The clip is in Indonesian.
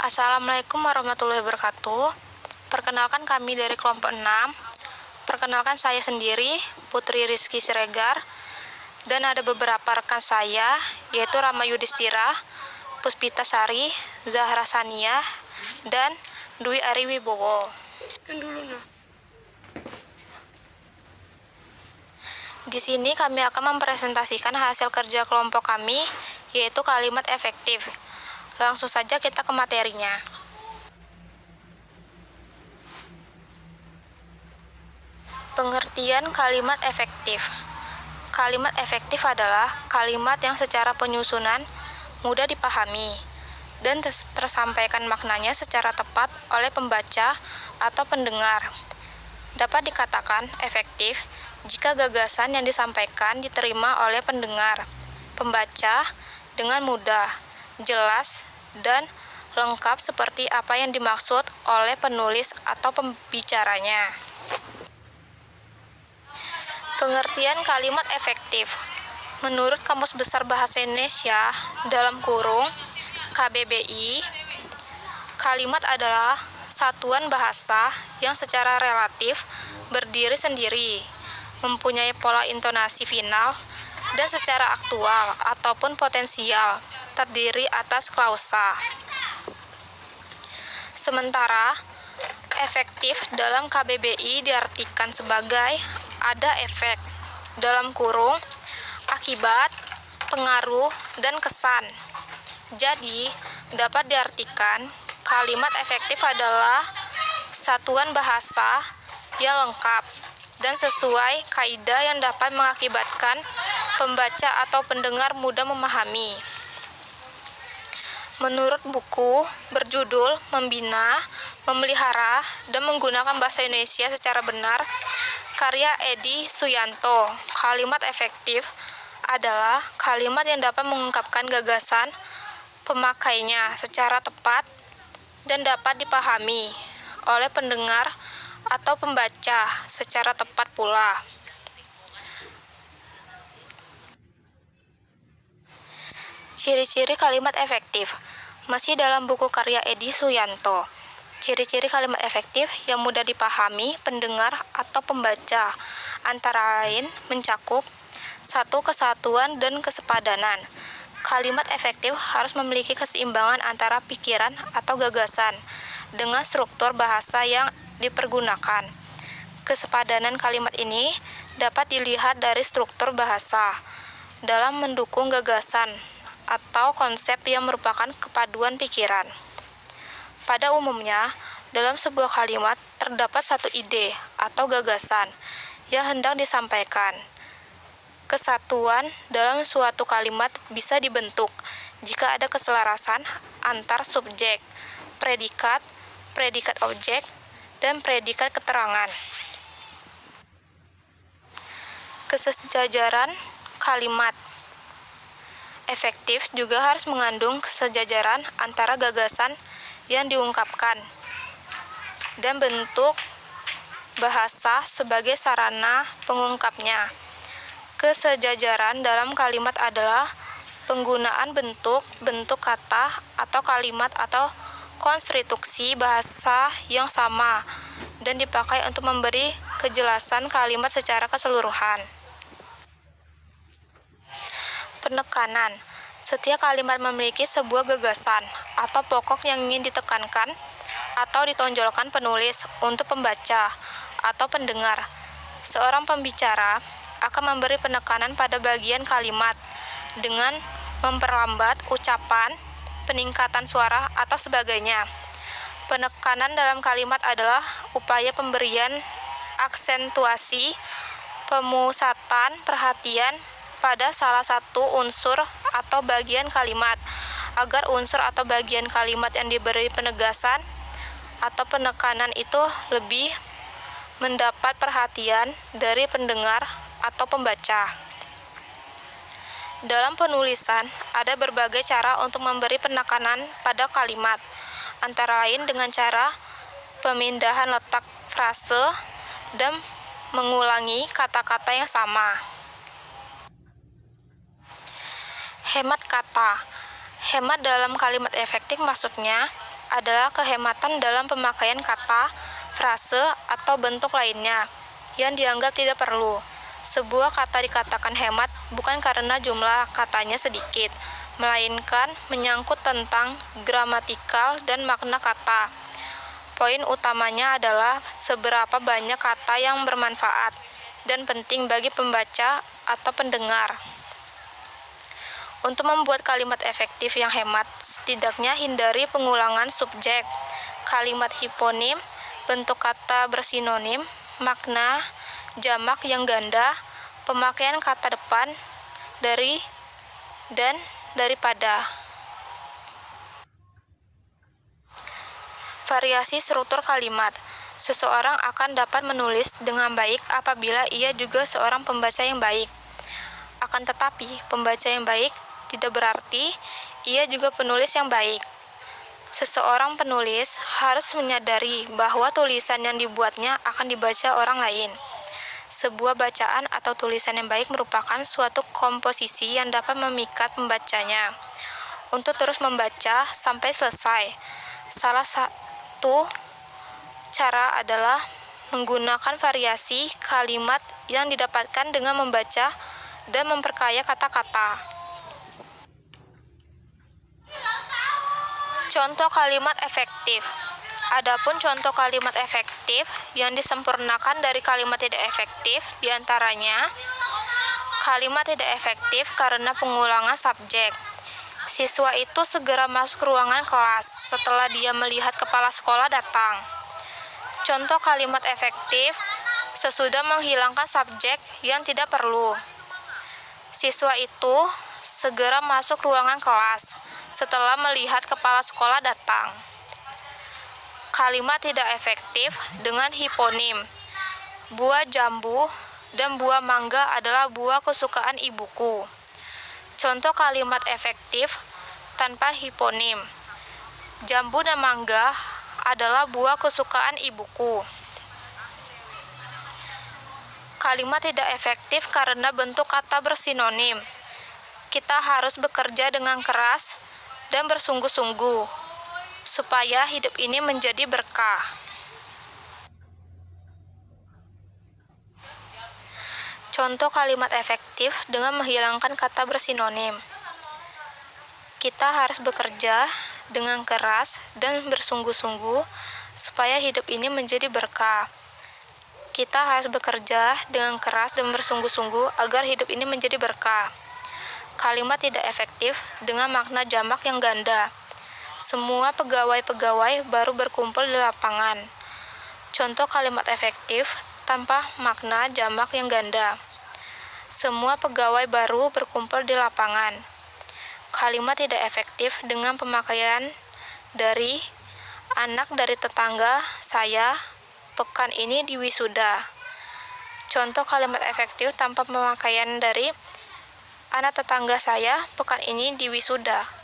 Assalamualaikum warahmatullahi wabarakatuh. Perkenalkan kami dari kelompok 6. Perkenalkan saya sendiri, Putri Rizky Siregar, dan ada beberapa rekan saya, yaitu Rama Yudhistira, Puspita Sari, Zahra Sania, dan Dwi Ari Wibowo. Di sini kami akan mempresentasikan hasil kerja kelompok kami, yaitu kalimat efektif. Langsung saja kita ke materinya. Pengertian kalimat efektif. Kalimat efektif adalah kalimat yang secara penyusunan mudah dipahami dan tersampaikan maknanya secara tepat oleh pembaca atau pendengar. Dapat dikatakan efektif jika gagasan yang disampaikan diterima oleh pendengar, pembaca dengan mudah, jelas, dan lengkap seperti apa yang dimaksud oleh penulis atau pembicaranya. Pengertian kalimat efektif. Menurut Kamus Besar Bahasa Indonesia dalam kurung KBBI, kalimat adalah satuan bahasa yang secara relatif berdiri sendiri, mempunyai pola intonasi final, dan secara aktual ataupun potensial terdiri atas klausa. Sementara efektif dalam KBBI diartikan sebagai ada efek dalam kurung akibat, pengaruh, dan kesan. Jadi, dapat diartikan kalimat efektif adalah satuan bahasa yang lengkap dan sesuai kaidah yang dapat mengakibatkan pembaca atau pendengar mudah memahami. Menurut buku berjudul Membina, Memelihara, dan Menggunakan Bahasa Indonesia Secara Benar, karya Edi Suyanto, kalimat efektif adalah kalimat yang dapat mengungkapkan gagasan pemakainya secara tepat dan dapat dipahami oleh pendengar atau pembaca secara tepat pula. Ciri-ciri kalimat efektif masih dalam buku karya Edi Suyanto. Ciri-ciri kalimat efektif yang mudah dipahami pendengar atau pembaca antara lain mencakup 1. Kesatuan dan kesepadanan. Kalimat efektif harus memiliki keseimbangan antara pikiran atau gagasan dengan struktur bahasa yang dipergunakan. Kesepadanan kalimat ini dapat dilihat dari struktur bahasa dalam mendukung gagasan atau konsep yang merupakan kepaduan pikiran. Pada umumnya, dalam sebuah kalimat terdapat satu ide atau gagasan yang hendak disampaikan. Kesatuan dalam suatu kalimat bisa dibentuk jika ada keselarasan antar subjek, predikat, predikat objek, dan predikat keterangan. Kesejajaran kalimat efektif juga harus mengandung kesejajaran antara gagasan yang diungkapkan dan bentuk bahasa sebagai sarana pengungkapnya. Kesejajaran dalam kalimat adalah penggunaan bentuk kata atau kalimat atau konstruksi bahasa yang sama dan dipakai untuk memberi kejelasan kalimat secara keseluruhan. Penekanan. Setiap kalimat memiliki sebuah gagasan atau pokok yang ingin ditekankan atau ditonjolkan penulis untuk pembaca atau pendengar. Seorang pembicara akan memberi penekanan pada bagian kalimat dengan memperlambat ucapan, peningkatan suara, atau sebagainya. Penekanan dalam kalimat adalah upaya pemberian aksentuasi, pemusatan perhatian pada salah satu unsur atau bagian kalimat, agar unsur atau bagian kalimat yang diberi penegasan atau penekanan itu lebih mendapat perhatian dari pendengar atau pembaca. Dalam penulisan, ada berbagai cara untuk memberi penekanan pada kalimat, antara lain dengan cara pemindahan letak frase dan mengulangi kata-kata yang sama. Hemat kata. Hemat dalam kalimat efektif maksudnya adalah kehematan dalam pemakaian kata, frase, atau bentuk lainnya yang dianggap tidak perlu. Sebuah kata dikatakan hemat bukan karena jumlah katanya sedikit, melainkan menyangkut tentang gramatikal dan makna kata. Poin utamanya adalah seberapa banyak kata yang bermanfaat dan penting bagi pembaca atau pendengar. Untuk membuat kalimat efektif yang hemat, setidaknya hindari pengulangan subjek, kalimat hiponim, bentuk kata bersinonim, makna, jamak yang ganda, pemakaian kata depan, dari, dan daripada. Variasi struktur kalimat. Seseorang akan dapat menulis dengan baik apabila ia juga seorang pembaca yang baik. Akan tetapi, pembaca yang baik tidak berarti ia juga penulis yang baik. Seseorang penulis harus menyadari bahwa tulisan yang dibuatnya akan dibaca orang lain. Sebuah bacaan atau tulisan yang baik merupakan suatu komposisi yang dapat memikat pembacanya untuk terus membaca sampai selesai. Salah satu cara adalah menggunakan variasi kalimat yang didapatkan dengan membaca dan memperkaya kata-kata. Contoh kalimat efektif. Adapun contoh kalimat efektif yang disempurnakan dari kalimat tidak efektif diantaranya kalimat tidak efektif karena pengulangan subjek. Siswa itu segera masuk ruangan kelas setelah dia melihat kepala sekolah datang. Contoh kalimat efektif sesudah menghilangkan subjek yang tidak perlu. Siswa itu segera masuk ruangan kelas setelah melihat kepala sekolah datang. Kalimat tidak efektif dengan hiponim. Buah jambu dan buah mangga adalah buah kesukaan ibuku. Contoh kalimat efektif tanpa hiponim. Jambu dan mangga adalah buah kesukaan ibuku. Kalimat tidak efektif karena bentuk kata bersinonim. Kita harus bekerja dengan keras dan bersungguh-sungguh supaya hidup ini menjadi berkah. Contoh kalimat efektif dengan menghilangkan kata bersinonim. Kita harus bekerja dengan keras dan bersungguh-sungguh supaya hidup ini menjadi berkah. Kita harus bekerja dengan keras dan bersungguh-sungguh agar hidup ini menjadi berkah. Kalimat tidak efektif dengan makna jamak yang ganda. Semua pegawai-pegawai baru berkumpul di lapangan. Contoh kalimat efektif tanpa makna jamak yang ganda. Semua pegawai baru berkumpul di lapangan. Kalimat tidak efektif dengan pemakaian dari anak dari tetangga saya pekan ini di wisuda. Contoh kalimat efektif tanpa pemakaian dari anak tetangga saya pekan ini di wisuda.